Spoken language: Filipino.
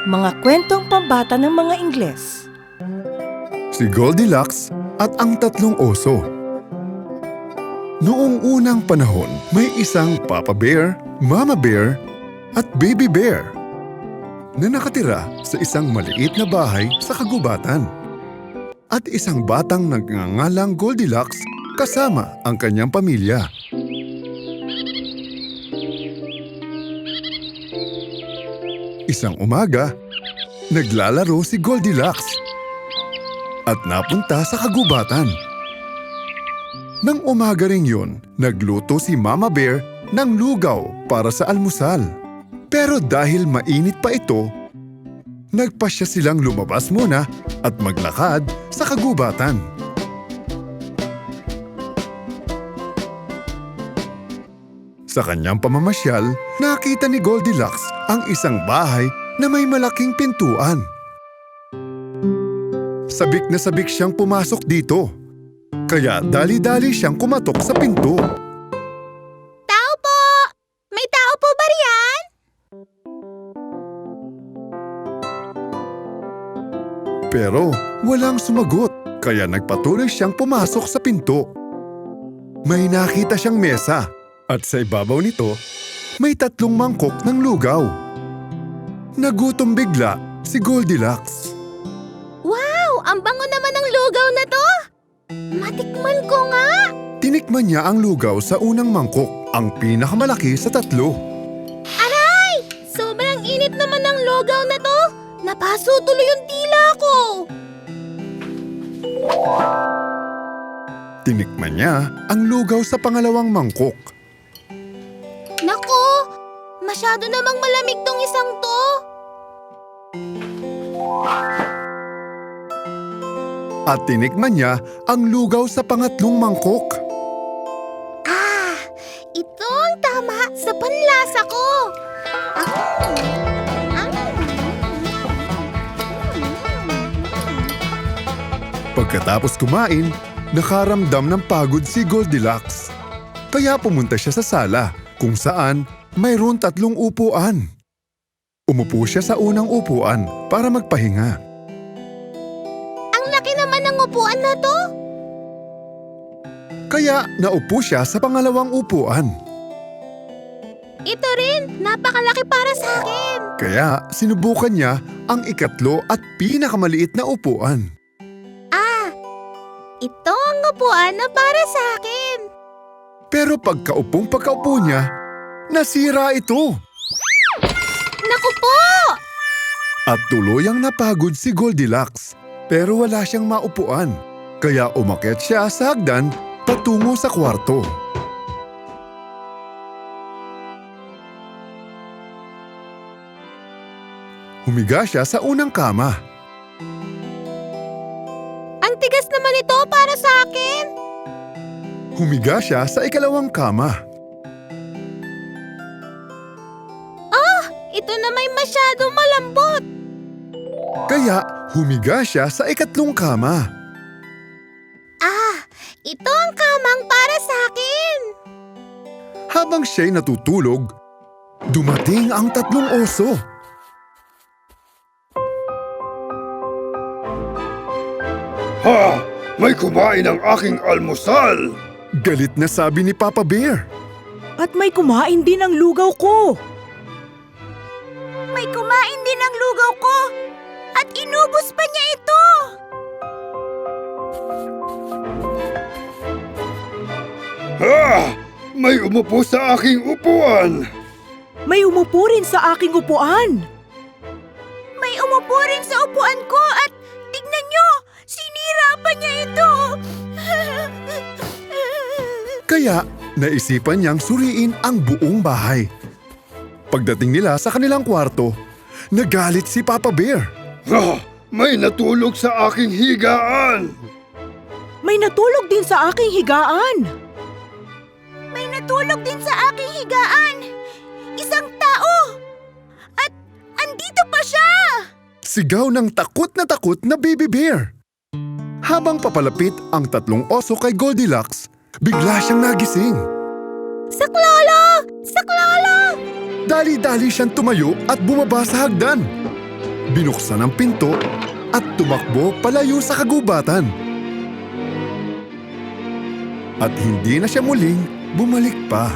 Mga kwentong pambata ng mga Ingles. Si Goldilocks at ang tatlong oso. Noong unang panahon, may isang Papa Bear, Mama Bear, at Baby Bear na nakatira sa isang maliit na bahay sa kagubatan. At isang batang nagngangalang Goldilocks kasama ang kanyang pamilya. Isang umaga, naglalaro si Goldilocks at napunta sa kagubatan. Nang umaga ring yun, nagluto si Mama Bear ng lugaw para sa almusal. Pero dahil mainit pa ito, nagpasya silang lumabas muna at maglakad sa kagubatan. Sa kanyang pamamasyal, nakita ni Goldilocks ang isang bahay na may malaking pintuan. Sabik na sabik siyang pumasok dito. Kaya dali-dali siyang kumatok sa pinto. Tao po! May tao po ba riyan? Pero walang sumagot, kaya nagpatuloy siyang pumasok sa pinto. May nakita siyang mesa at sa ibabaw nito, may 3 mangkok ng lugaw. Nagutom bigla si Goldilocks. Wow! Ang bango naman ng lugaw na to! Matikman ko nga! Tinikman niya ang lugaw sa unang mangkok, ang pinakamalaki sa 3. Aray! Sobrang init naman ng lugaw na to! Napaso tuloy yung dila ko! Tinikman niya ang lugaw sa pangalawang mangkok. Naku! Masyado namang malamig tong isang to! At tinikman niya ang lugaw sa pangatlong mangkok. Ah! Ito ang tama sa panlasa ko! Pagkatapos kumain, nakaramdam ng pagod si Goldilocks. Kaya pumunta siya sa sala kung saan mayroon 3 upuan. Umupo siya sa unang upuan para magpahinga. Ang laki naman ng upuan na to! Kaya naupo siya sa pangalawang upuan. Ito rin! Napakalaki para sa akin! Kaya sinubukan niya ang ikatlo at pinakamaliit na upuan. Ito ang upuan na para sa akin! Pero pagkaupo niya, nasira ito. Naku po! At tuluyang napagod si Goldilocks. Pero wala siyang maupuan. Kaya umakyat siya sa hagdan patungo sa kwarto. Humiga siya sa unang kama. Ang tigas naman ito para sa akin! Humiga siya sa ikalawang kama. Ito na may masyadong malambot! Kaya humiga siya sa ikatlong kama. Ito ang kamang para sa akin! Habang siya'y natutulog, dumating ang 3 oso. Ha! May kumain ang aking almusal! Galit na sabi ni Papa Bear. At may kumain din ang lugaw ko. May kumain din ang lugaw ko! At inubos pa niya ito! Ha! May umupo sa aking upuan! May umupo rin sa aking upuan. May umupo rin sa upuan ko at tignan niyo! Sinira pa niya ito! Kaya naisipan niyang suriin ang buong bahay. Pagdating nila sa kanilang kwarto, nagalit si Papa Bear. Ha! May natulog sa aking higaan! May natulog din sa aking higaan. May natulog din sa aking higaan! Isang tao! At andito pa siya! Sigaw ng takot na Baby Bear. Habang papalapit ang 3 oso kay Goldilocks, bigla siyang nagising. Saklolo! Saklolo! Dali-dali siyang tumayo at bumaba sa hagdan. binuksan ang pinto at tumakbo palayo sa kagubatan. At hindi na siya muling bumalik pa.